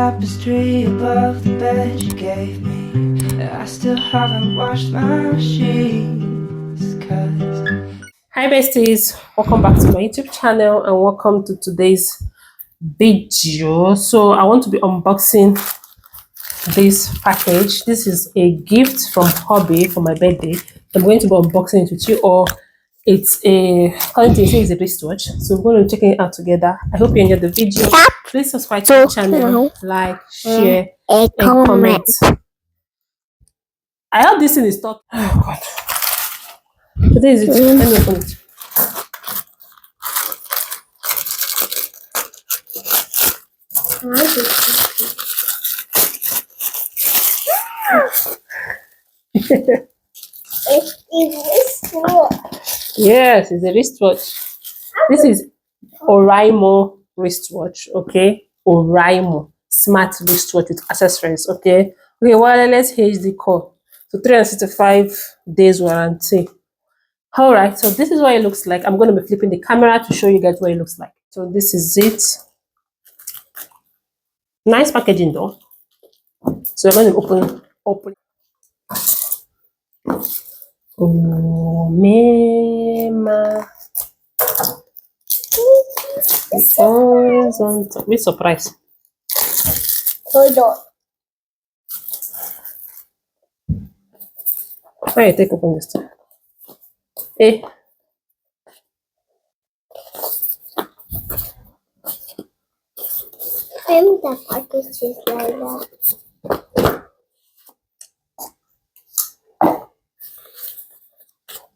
tapestry above the bed you gave me. I still haven't washed my sheets, 'cause Hi besties, welcome back to my YouTube channel and welcome to today's video. So I want to be unboxing this package. This is a gift from Hobby for my birthday. I'm going to be unboxing it with you all. It's according to it says a wristwatch, so we're going to check it out together. I hope you enjoyed the video. Please subscribe to the channel, like, share, and comment. I hope this thing is top. Oh god, today is it. Let me open it. Yes, it's a wristwatch. This is Oraimo wristwatch, okay? Oraimo smart wristwatch with accessories, okay? Okay, wireless HD core. So 365 days warranty. All right, so this is what it looks like. I'm going to be flipping the camera to show you guys what it looks like. So this is it. Nice packaging though. So I'm going to open. Oh, mema. Oh, with surprise. Hold on. Why you take open this thing? Eh. The package is like that.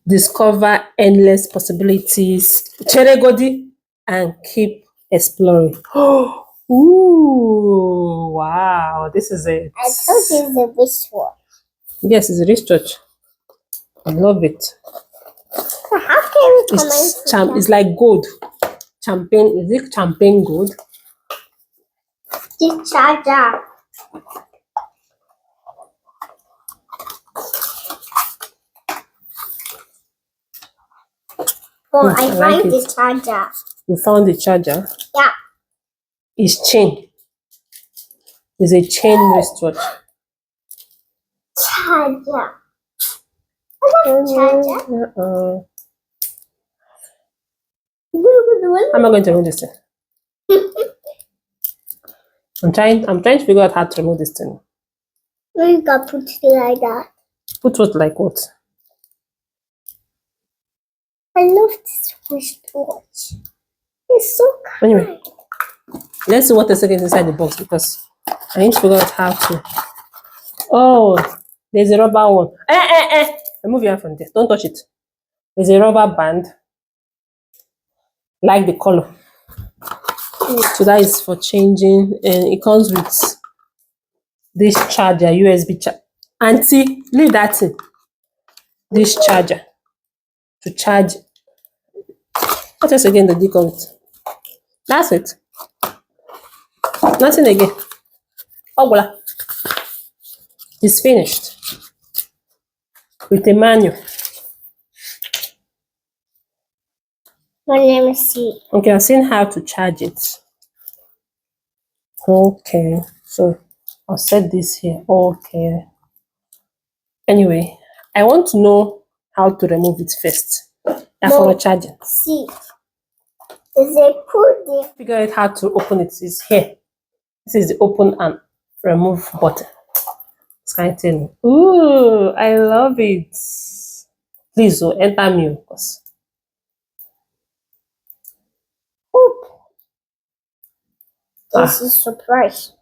Discover endless possibilities. Cheregodi and keep exploring. Oh, ooh, wow! This is it. I thought it's a wristwatch. Yes, it's a wristwatch. I love it. So how can we comment? It's like gold. Champagne. Is it champagne gold? The charger. Oh, I like find the charger. You found the charger? Yeah. It's chain. It's a chain wristwatch. Charger. Charger. How am I going to remove this thing? I'm trying to figure out how to remove this thing. You can put it like that. Put what like what? I love this wristwatch. It's so kind. Anyway, let's see what else is inside the box because I need to figure out how to. Oh, there's a rubber one. Remove your hand from this. Don't touch it. There's a rubber band. Like the color. So that is for changing, and it comes with this charger, USB charger. Auntie, leave that thing. This charger to charge. What else again did you come with? That's it. Nothing again. Oh, voila. It's finished with a manual. Well, let me see. Okay, I've seen how to charge it. Okay, so I'll set this here. Okay. Anyway, I want to know how to remove it first. For charging. See. Is it put there? Figure out how to open it. It's here. This is the open and remove button. It's kind of thing. Ooh, I love it. Please, enter me, of course. This is surprise.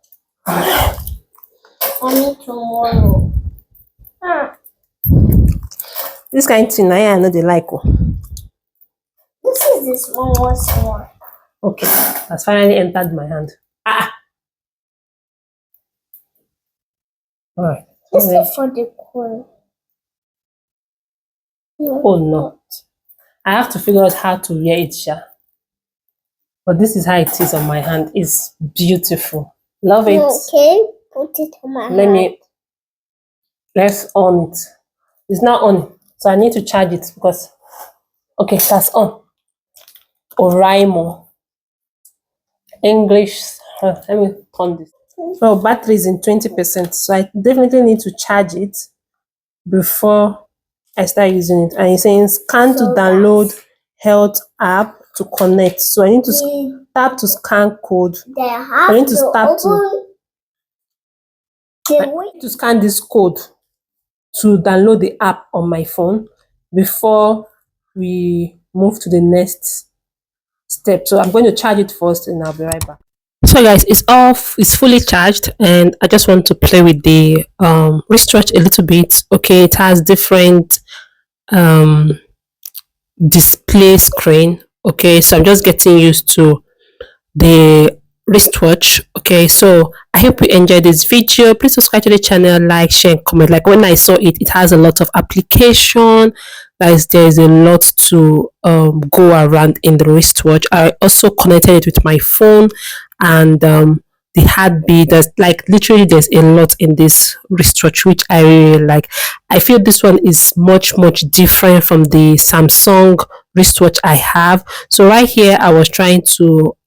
Only tomorrow. This kind of thing, I know they like. This is the smallest one. Okay, that's finally entered my hand. All right. This is for the coin. Oh no, I have to figure out how to wear it, Sha. But this is how it is on my hand. It's beautiful. Love it. Okay, put it on my hand. Let's on it. It's not on, so I need to charge it because. Okay, that's on. Oraimo. English. Let me turn this. Oh, battery is in 20%, so I definitely need to charge it before I start using it. And it's saying scan to download health app to connect. So I need to tap to scan code. I need to tap to scan this code to download the app on my phone before we move to the next step. So I'm going to charge it first and I'll be right back. So guys, it's off, it's fully charged, and I just want to play with the wristwatch a little bit. Okay, it has different um display screen. Okay, so I'm just getting used to the wristwatch. Okay, so I hope you enjoyed this video. Please subscribe to the channel, like, share, and comment. Like when I saw it, it has a lot of application. Guys, there's a lot to go around in the wristwatch. I also connected it with my phone, and the heartbeat. There's like literally there's a lot in this wristwatch, which I really like. I feel this one is much different from the Samsung wristwatch I have. So right here I was trying to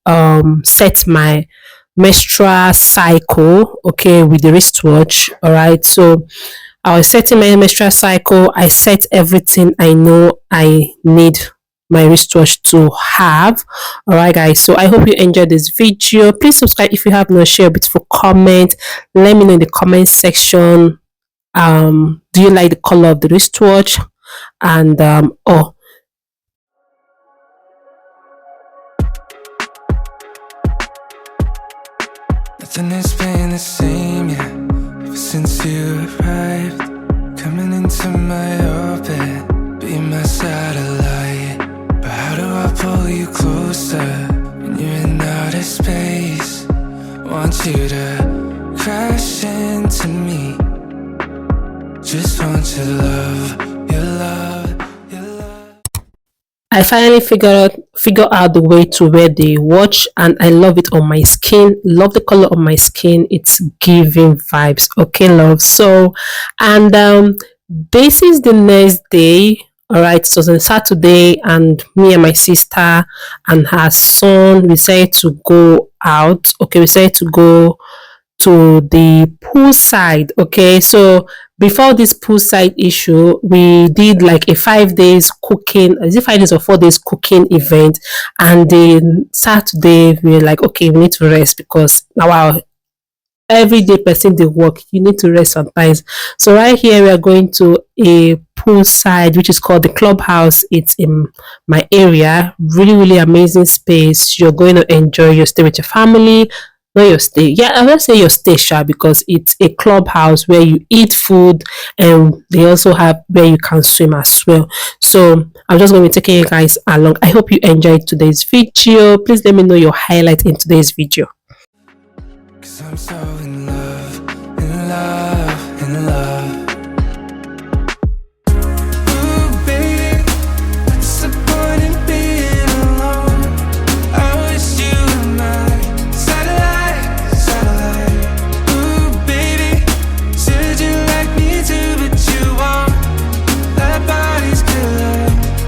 set my menstrual cycle, okay, with the wristwatch. All right, so I was setting my menstrual cycle. I set everything I know I need my wristwatch to have. All right guys, so I hope you enjoyed this video. Please subscribe if you have not. Share a beautiful comment. Let me know in the comment section, do you like the color of the wristwatch? And oh, nothing has been the same, yeah, ever since you arrived. Coming into my orbit, be my satellite. But how do I pull you closer when you're in outer space? Want you to crash into me. Just want your love, your love, your love. I finally figure out the way to wear the watch, and I love it on my skin. Love the color on my skin. It's giving vibes. Okay, love. So, and this is the next day. All right, so it was on Saturday, and me and my sister and her son, we decided to go out. Okay, we decided to go to the poolside. Okay, so before this poolside issue, we did like a 5 days cooking, is it 5 days or 4 days cooking event? And then Saturday we were like, okay, we need to rest because now our everyday person they work, you need to rest sometimes. So right here we are going to a poolside which is called the clubhouse. It's in my area. Really amazing space. You're going to enjoy your stay with your family. Not your stay, yeah, I will say your stay, sha, because it's a clubhouse where you eat food, and they also have where you can swim as well. So I'm just going to be taking you guys along. I hope you enjoyed today's video. Please let me know your highlight in today's video. 'Cause I'm so in love, in love, in love. Ooh, baby, what's the point in being alone? I wish you were my satellite, satellite. Ooh, baby, said you like me too, but you won't. That body's killer,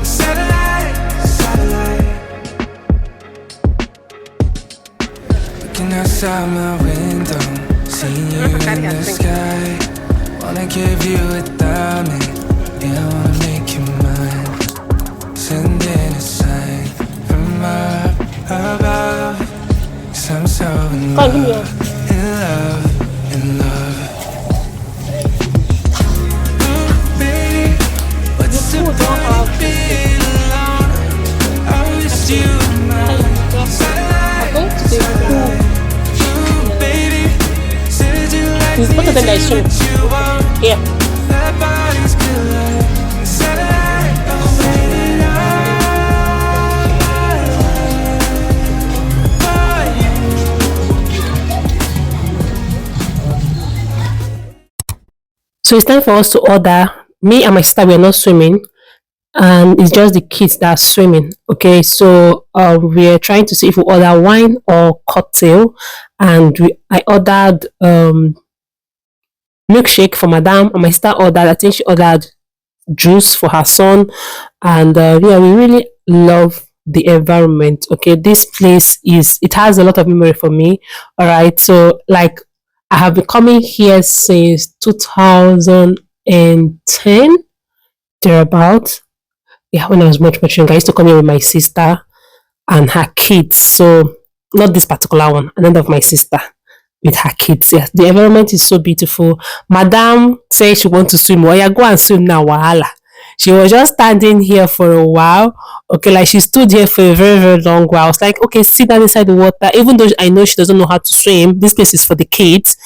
satellite, satellite. Looking outside my window, seeing you in the sky. Wanna give you a diamond, yeah, I wanna make you mine. Sending a sign from up above. 'Cause I'm so in love, in love, in love. Ooh, baby, what's the point of being alone? I wish you were mine. Satellite, satellite. Ooh, baby, said you like me too, but you won't. Yeah. That body's killer, satellite, So it's time for us to order. Me and my sister, we are not swimming, and it's just the kids that are swimming. Okay, so we're trying to see if we order wine or cocktail, and I ordered milkshake for madam, and my sister ordered, I think she ordered juice for her son. And yeah, we really love the environment. Okay, this place it has a lot of memory for me. All right, so like I have been coming here since 2010, thereabout. Yeah, when I was much younger, I used to come here with my sister and her kids. So not this particular one, another of my sister with her kids. Yes, the environment is so beautiful. Madam said she wants to swim. Well, yeah, go and swim now, wahala. She was just standing here for a while. Okay, like she stood here for a very long while. I was like, okay, sit down inside the water. Even though I know she doesn't know how to swim, this place is for the kids.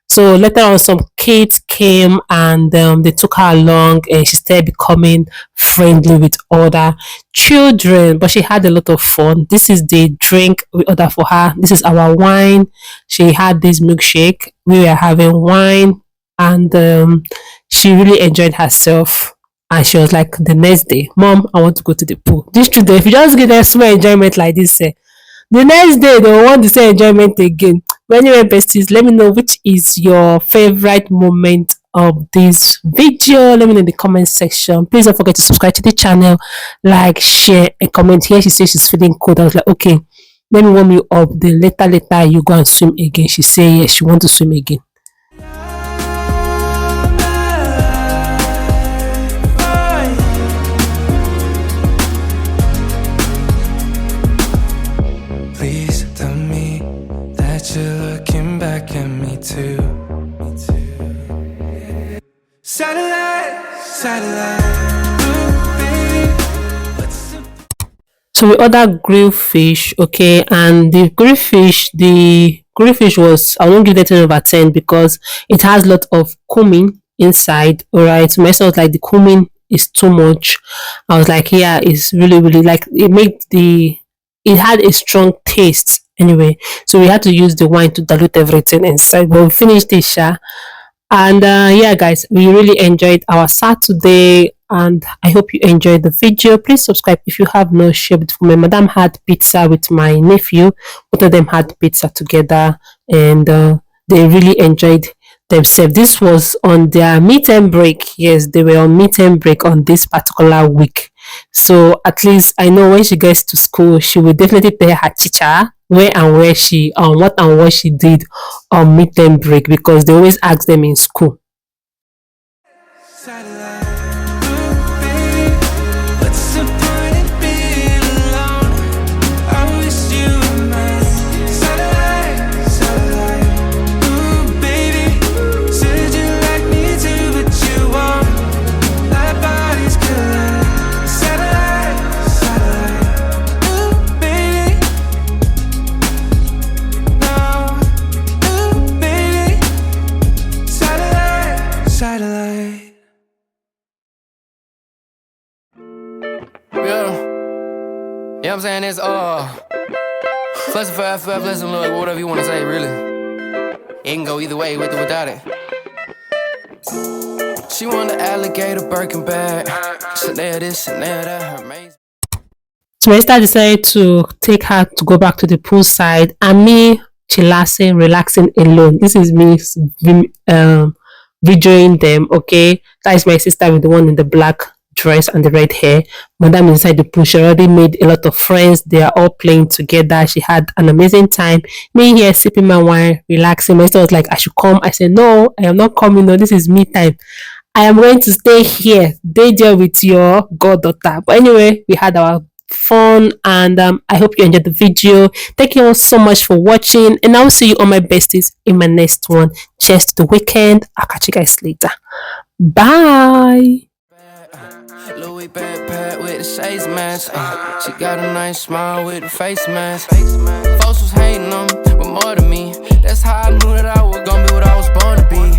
So later on, some kids came and they took her along, and she started becoming friendly with other children. But she had a lot of fun. This is the drink we ordered for her. This is our wine. She had this milkshake. We were having wine, and she really enjoyed herself. And she was like, the next day, Mom, I want to go to the pool. These children, if you just give them small enjoyment like this, the next day they will want the same enjoyment again. But anyway, besties, let me know which is your favorite moment of this video. Let me know in the comment section. Please don't forget to subscribe to the channel, like, share, and comment. Here she says she's feeling cold. I was like, okay, let me warm you up. Then later you go and swim again. She said yes, she wants to swim again. Please tell me that you're looking back at me too. Satellite. Ooh, baby. So we ordered grilled fish, okay, and the grilled fish was, I won't give it 10 over 10 because it has a lot of cumin inside. All right, so myself was like, the cumin is too much. I was like, yeah, it's really like it had a strong taste anyway, so we had to use the wine to dilute everything inside. But we finished it, and yeah, guys, we really enjoyed our Saturday, and I hope you enjoyed the video. Please subscribe if you have not. Share it for me. Madam had pizza with my nephew. Both of them had pizza together, and they really enjoyed themselves. This was on their meet and break. Yes, they were on meet and break on this particular week. So at least I know when she gets to school, she will definitely tell her teacher what she did on meet and break, because they always ask them in school. Satellite. Ooh, baby. What's the point in being alone? I wish you were mine. Satellite. Ooh, baby. Said you like me too, but you won't. Our bodies collide. Satellite. Ooh, baby. No. Ooh, baby. Satellite. Yeah, you know what I'm saying? It's flexing forever, flexing look, whatever you want to say, really. It can go either way, with or without it. She want the alligator Birkin bag. Chanel this, Chanel that, her main. So Esther decided to take her to go back to the poolside, and me chillaxing, relaxing alone. This is me videoing them, okay? That is my sister with the one in the black dress and the red hair. Madam inside the pool. She already made a lot of friends. They are all playing together. She had an amazing time. Me here sipping my wine, relaxing. My sister was like, I should come. I said, no, I am not coming. No, this is me time. I am going to stay here. Stay there with your goddaughter. But anyway, we had our fun, and I hope you enjoyed the video. Thank you all so much for watching, and I'll see you on my besties in my next one. Cheers to the weekend. I'll catch you guys later. Bye. Louis backpack with the shades match. She got a nice smile with the face mask. Folks was hating on me, but more than me. That's how I knew that I was gonna be what I was born to be.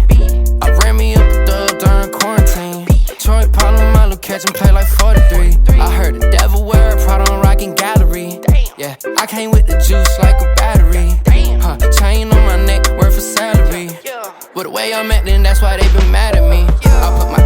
I ran me up a dub during quarantine. Detroit, Parliament, my little catch and play like 43. I heard the devil wear a Prada on rockin' gallery. Yeah, I came with the juice like a battery. Chain on my neck, worth a salary. But the way I'm acting, that's why they been mad at me. I put my